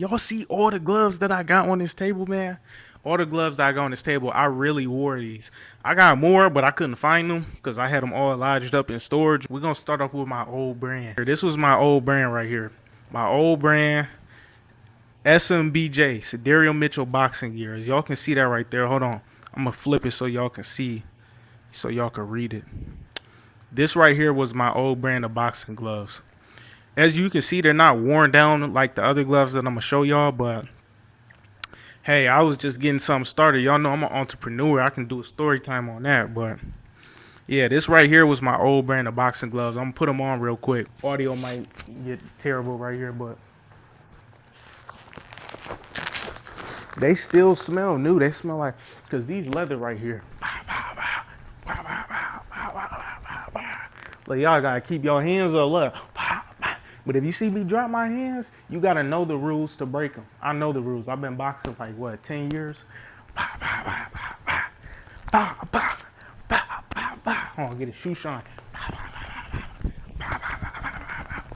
Y'all see all the gloves that I got on this table, man? All the gloves that I got on this table, I really wore these. I got more, but I couldn't find them because I had them all lodged up in storage. We're going to start off with my old brand. This was my old brand right here. My old brand, SMBJ, Sidario Mitchell boxing gear. As y'all can see that right there. Hold on. I'm going to flip it so y'all can see, so y'all can read it. This right here was my old brand of boxing gloves. As you can see, they're not worn down like the other gloves that I'm going to show y'all, but hey, I was just getting something started. Y'all know I'm an entrepreneur. I can do a story time on that, but yeah, this right here was my old brand of boxing gloves. I'm going to put them on real quick. Audio might get terrible right here, but they still smell new. They smell like, because these leather right here. Like, y'all got to keep your hands up. Look. But if you see me drop my hands, you got to know the rules to break them. I know the rules. I've been boxing like, what, 10 years? Hold on, get a shoe shine.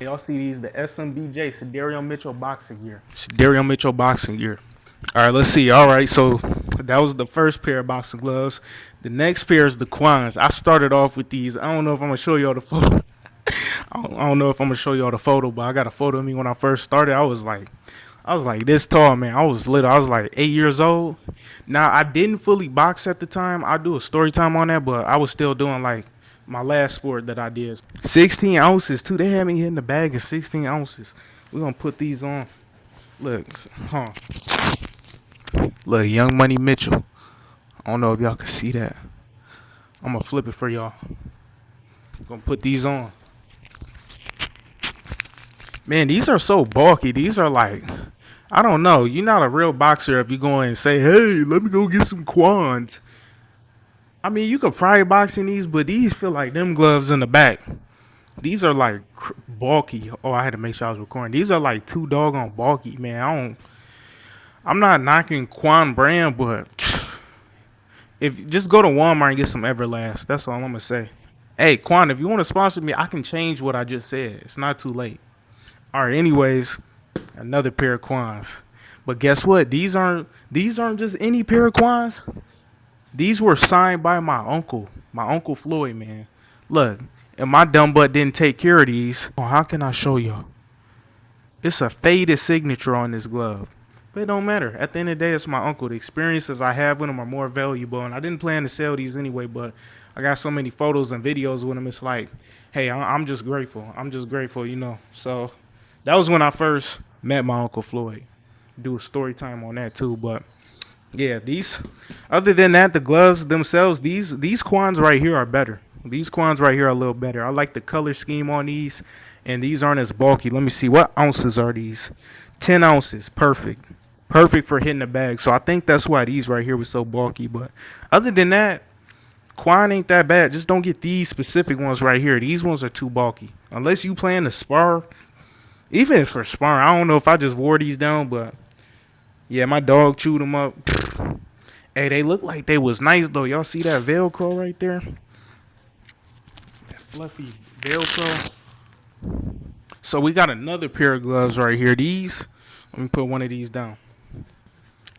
Y'all see these, the SMBJ, Sidario Mitchell boxing gear. Sidario Mitchell boxing gear. All right, let's see. All right, so that was the first pair of boxing gloves. The next pair is the Quans. I started off with these. I don't know if I'm going to show y'all the photo. I don't know if I'm going to show y'all the photo, but I got a photo of me when I first started. I was like this tall, man. I was little. I was like 8 years old. Now, I didn't fully box at the time. I'll do a story time on that, but I was still doing like my last sport that I did. 16 ounces, too. They had me hitting the bag of 16 ounces. We're going to put these on. Look, Look, Young Money Mitchell. I don't know if y'all can see that. I'm going to flip it for y'all. I'm going to put these on. Man, these are so bulky. These are like, I don't know. You're not a real boxer if you go in and say, hey, let me go get some Quans. I mean, you could probably box in these, but these feel like them gloves in the back. These are like bulky. Oh, I had to make sure I was recording. These are like too doggone bulky, man. I'm not knocking Quan brand, but if just go to Walmart and get some Everlast. That's all I'm gonna say. Hey, Quan, if you want to sponsor me, I can change what I just said. It's not too late. All right. Anyways, another pair of Quans. But guess what? These aren't just any pair of Quans. These were signed by my Uncle Floyd, man. Look, and my dumb butt didn't take care of these. Oh, how can I show y'all? It's a faded signature on this glove. But it don't matter. At the end of the day, it's my uncle. The experiences I have with him are more valuable. And I didn't plan to sell these anyway, but I got so many photos and videos with him. It's like, hey, I'm just grateful. I'm just grateful, you know. So that was when I first met my Uncle Floyd. Do a story time on that too. But yeah, these, other than that, the gloves themselves, these Quans right here are better. These Quans right here are a little better. I like the color scheme on these, and these aren't as bulky. Let me see. What ounces are these? 10 ounces. Perfect. Perfect for hitting the bag. So I think that's why these right here were so bulky. But other than that, Quan ain't that bad. Just don't get these specific ones right here. These ones are too bulky. Unless you plan to spar. Even for sparring, I don't know if I just wore these down, but yeah, my dog chewed them up. Hey, they look like they was nice though. Y'all see that Velcro right there? That fluffy Velcro. So we got another pair of gloves right here. These, let me put one of these down.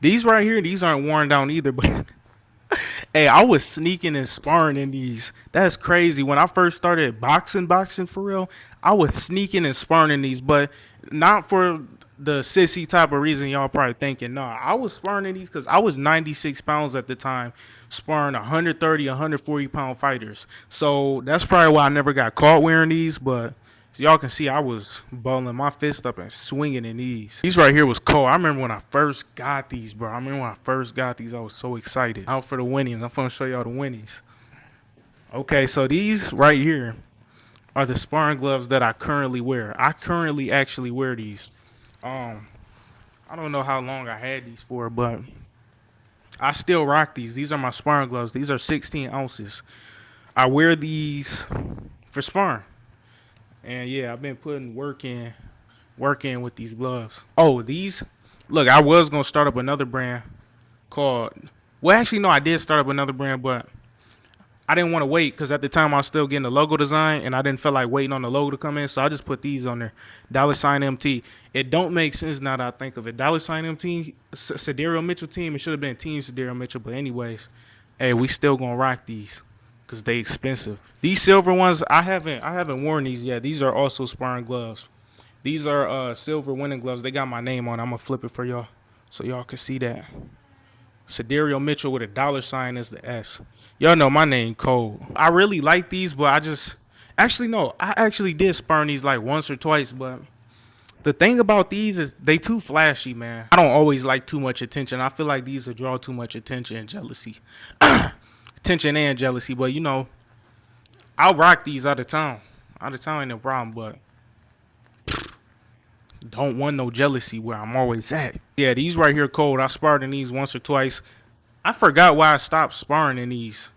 These right here, these aren't worn down either, but hey, I was sneaking and sparring in these. That's crazy. When I first started boxing for real, I was sneaking and sparring in these, but not for the sissy type of reason y'all probably thinking. No, I was sparring in these because I was 96 pounds at the time, sparring 130, 140 pound fighters. So that's probably why I never got caught wearing these, but so y'all can see I was balling my fist up and swinging in these. These right here was cold. I remember when I first got these, bro. I was so excited. Out for the winnings. I'm going to show y'all the winnings. Okay, so these right here are the sparring gloves that I currently wear. I currently actually wear these. I don't know how long I had these for, but I still rock these. These are my sparring gloves. These are 16 ounces. I wear these for sparring. And yeah, I've been putting work in with these gloves. Oh, these, look, I was going to start up another brand called, well, actually, no, I did start up another brand, but I didn't want to wait because at the time I was still getting the logo design and I didn't feel like waiting on the logo to come in. So I just put these on there. $MT. It don't make sense now that I think of it. $MT, Sidereal Mitchell team. It should have been Team Sidereal Mitchell. But anyways, hey, we still gonna rock these because they expensive. These silver ones, I haven't worn these yet. These are also sparring gloves. These are silver winning gloves. They got my name on it. I'm gonna flip it for y'all so y'all can see that. Sidereal Mitchell with a $ is the S. Y'all know my name Cole. I really like these, but I actually did spurn these like once or twice, but the thing about these is they too flashy, man. I don't always like too much attention. I feel like these will draw too much attention and jealousy. Attention and jealousy, but you know, I'll rock these out of town. Out of town ain't no problem, but don't want no jealousy where I'm always at. Yeah, these right here cold. I sparred in these once or twice. I forgot why I stopped sparring in these.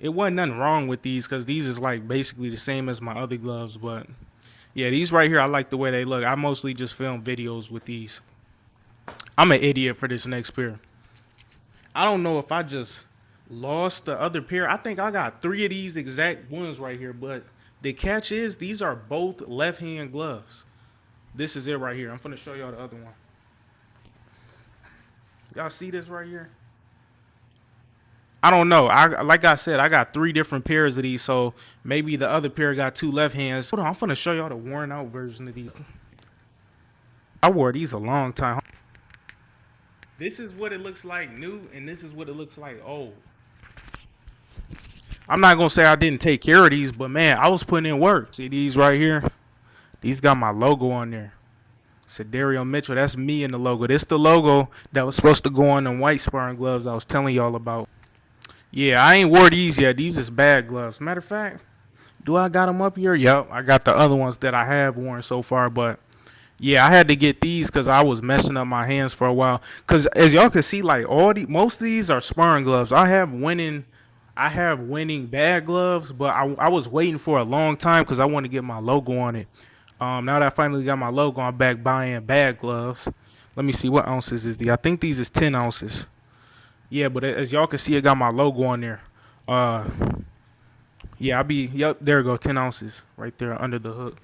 It wasn't nothing wrong with these because these is like basically the same as my other gloves. But yeah, these right here, I like the way they look. I mostly just film videos with these. I'm an idiot for this next pair. I don't know if I just lost the other pair. I think I got 3 of these exact ones right here. But the catch is these are both left-hand gloves. This is it right here. I'm finna show y'all the other one. Y'all see this right here? I don't know. Like I said, I got 3 different pairs of these, so maybe the other pair got 2 left hands. Hold on, I'm finna show y'all the worn out version of these. I wore these a long time. This is what it looks like new, and this is what it looks like old. I'm not gonna say I didn't take care of these, but man, I was putting in work. See these right here? These got my logo on there. Sidereal Mitchell, that's me in the logo. This the logo that was supposed to go on them white sparring gloves I was telling y'all about. Yeah, I ain't wore these yet. These is bad gloves. Matter of fact, do I got them up here? Yep, I got the other ones that I have worn so far. But yeah, I had to get these because I was messing up my hands for a while. Because as y'all can see, like most of these are sparring gloves. I have winning bad gloves, but I was waiting for a long time because I want to get my logo on it. Now that I finally got my logo, I'm back buying bad gloves. Let me see, what ounces is these? I think these is 10 ounces. Yeah, but as y'all can see, it got my logo on there. Yeah, yep, there we go, 10 ounces right there under the hook.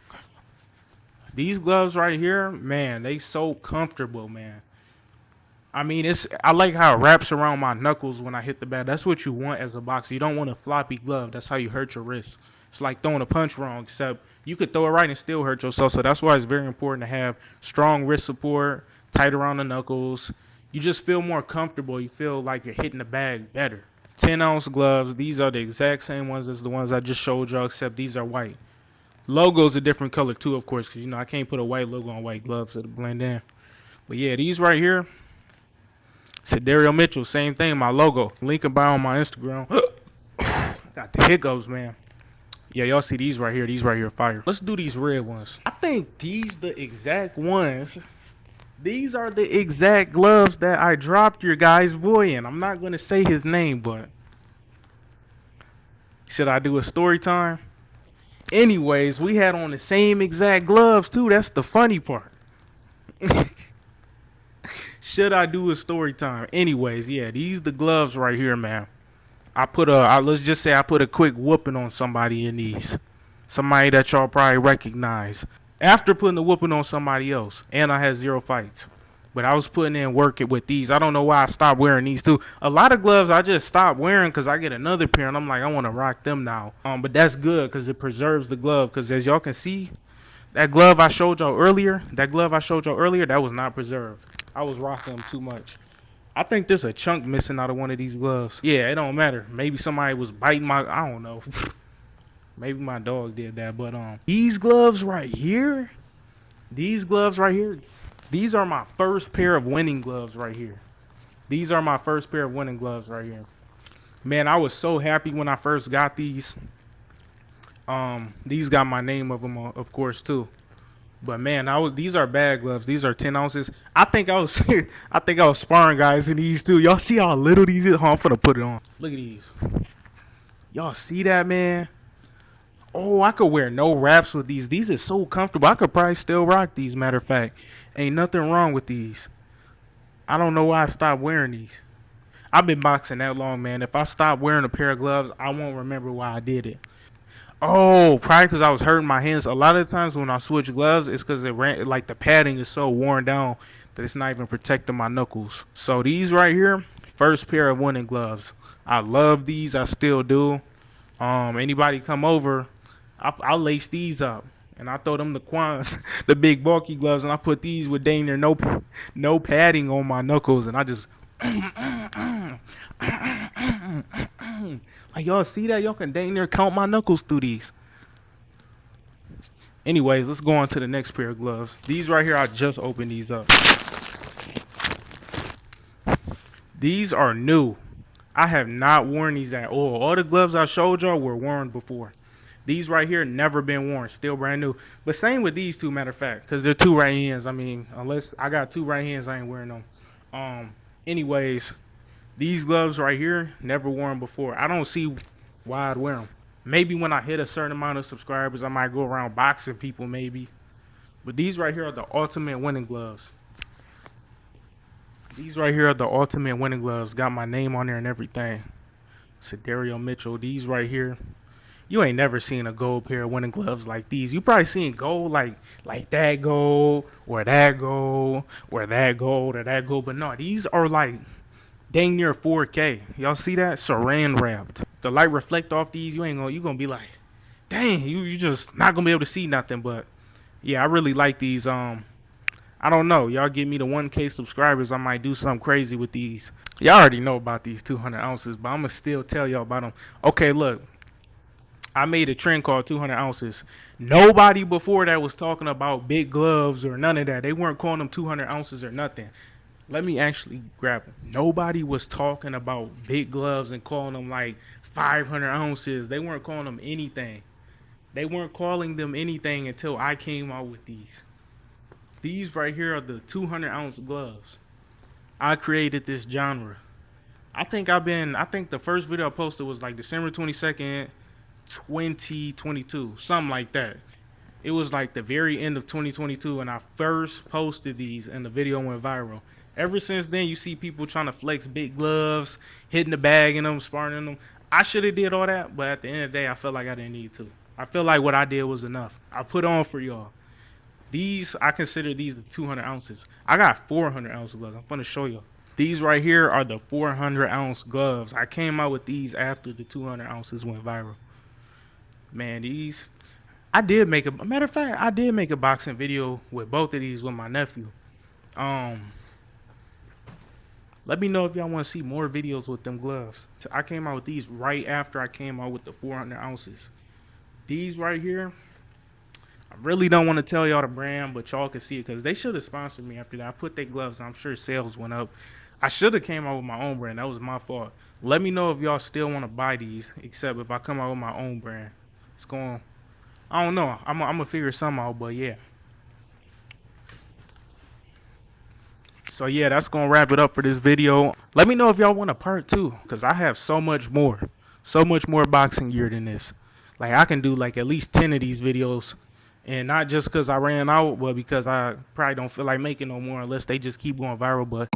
These gloves right here, man, they so comfortable, man. I mean, I like how it wraps around my knuckles when I hit the bag. That's what you want as a boxer. You don't want a floppy glove. That's how you hurt your wrist. It's like throwing a punch wrong, except you could throw it right and still hurt yourself. So that's why it's very important to have strong wrist support, tight around the knuckles. You just feel more comfortable. You feel like you're hitting the bag better. 10-ounce gloves. These are the exact same ones as the ones I just showed y'all, except these are white. Logo's a different color too, of course, because, you know, I can't put a white logo on white gloves. It'll blend in. But yeah, these right here, Sidereal Mitchell, same thing, my logo. Link in bio on my Instagram. Got the hiccups, man. Yeah, y'all see these right here. These right here fire. Let's do these red ones. I think these the exact ones. These are the exact gloves that I dropped your guy's boy in. I'm not going to say his name, but should I do a story time? Anyways, we had on the same exact gloves too. That's the funny part. Should I do a story time? Anyways, yeah, these the gloves right here, man. Let's just say I put a quick whooping on somebody in these. Somebody that y'all probably recognize. After putting the whooping on somebody else. And I had 0 fights. But I was putting in work with these. I don't know why I stopped wearing these too. A lot of gloves I just stopped wearing because I get another pair and I'm like, I want to rock them now. But that's good because it preserves the glove. Because as y'all can see, that glove I showed y'all earlier, that was not preserved. I was rocking them too much. I think there's a chunk missing out of one of these gloves. Yeah, it don't matter. Maybe somebody was biting I don't know. Maybe my dog did that. But these gloves right here, these are my first pair of winning gloves right here. These are my first pair of winning gloves right here. Man, I was so happy when I first got these. These got my name of them, of course, too. But man, these are bad gloves. These are 10 ounces. I think I was sparring guys in these too. Y'all see how little these is? I'm finna put it on. Look at these. Y'all see that, man? Oh, I could wear no wraps with these. These are so comfortable. I could probably still rock these, matter of fact. Ain't nothing wrong with these. I don't know why I stopped wearing these. I've been boxing that long, man. If I stop wearing a pair of gloves, I won't remember why I did it. Oh, probably because I was hurting my hands. A lot of times when I switch gloves, it's because it ran like the padding is so worn down that it's not even protecting my knuckles. So these right here, first pair of winning gloves. I love these. I still do. Anybody come over, I'll lace these up. And I throw them the Quans, the big bulky gloves, and I put these with dang near no padding on my knuckles, and I just like y'all see that? Y'all can dang near count my knuckles through these. Anyways, let's go on to the next pair of gloves. These right here, I just opened these up. These are new. I have not worn these at all. All the gloves I showed y'all were worn before. These right here never been worn, still brand new. But same with these two, matter of fact, because they're two right hands. I mean, unless I got two right hands, I ain't wearing them. Anyways, these gloves right here never worn before. I don't see why I'd wear them. Maybe when I hit a certain amount of subscribers, I might go around boxing people, maybe. But these right here are the ultimate winning gloves. These right here are the ultimate winning gloves. Got my name on there and everything. Dario Mitchell. These right here. You ain't never seen a gold pair of winning gloves like these. You probably seen gold like that gold or that gold or that gold or that gold. But no, these are like dang near 4K. Y'all see that? Saran wrapped. The light reflect off these. You gonna be like, dang, you just not gonna be able to see nothing. But yeah, I really like these. I don't know. Y'all give me the 1K subscribers, I might do something crazy with these. Y'all already know about these 200 ounces, but I'm going to still tell y'all about them. Okay, look. I made a trend called 200 ounces. Nobody before that was talking about big gloves or none of that. They weren't calling them 200 ounces or nothing. Let me actually grab them. Nobody was talking about big gloves and calling them like 500 ounces. They weren't calling them anything. They weren't calling them anything until I came out with these. These right here are the 200-ounce gloves. I created this genre. I think the first video I posted was like December 22nd, 2022. Something like that. It was like the very end of 2022 and I first posted these and the video went viral. Ever since then, you see people trying to flex big gloves, hitting the bag in them, sparring in them. I should have did all that, but at the end of the day, I felt like I didn't need to. I feel like what I did was enough. I put on for y'all. These, I consider these the 200 ounces. I got 400 ounce gloves. I'm going to show you. These right here are the 400 ounce gloves. I came out with these after the 200 ounces went viral. Man, these, I did make a matter of fact, I did make a boxing video with both of these with my nephew. Let me know if y'all want to see more videos with them gloves. I came out with these right after I came out with the 400 ounces. These right here, I really don't want to tell y'all the brand, but y'all can see it because they should have sponsored me after that. I put their gloves on. I'm sure sales went up. I should have came out with my own brand. That was my fault. Let me know if y'all still want to buy these, except if I come out with my own brand. It's going, I don't know. I'm going to figure something out, but yeah. So yeah, that's going to wrap it up for this video. Let me know if y'all want a part 2 because I have so much more boxing gear than this. Like I can do like at least 10 of these videos. And not just because I ran out, but because I probably don't feel like making no more unless they just keep going viral. But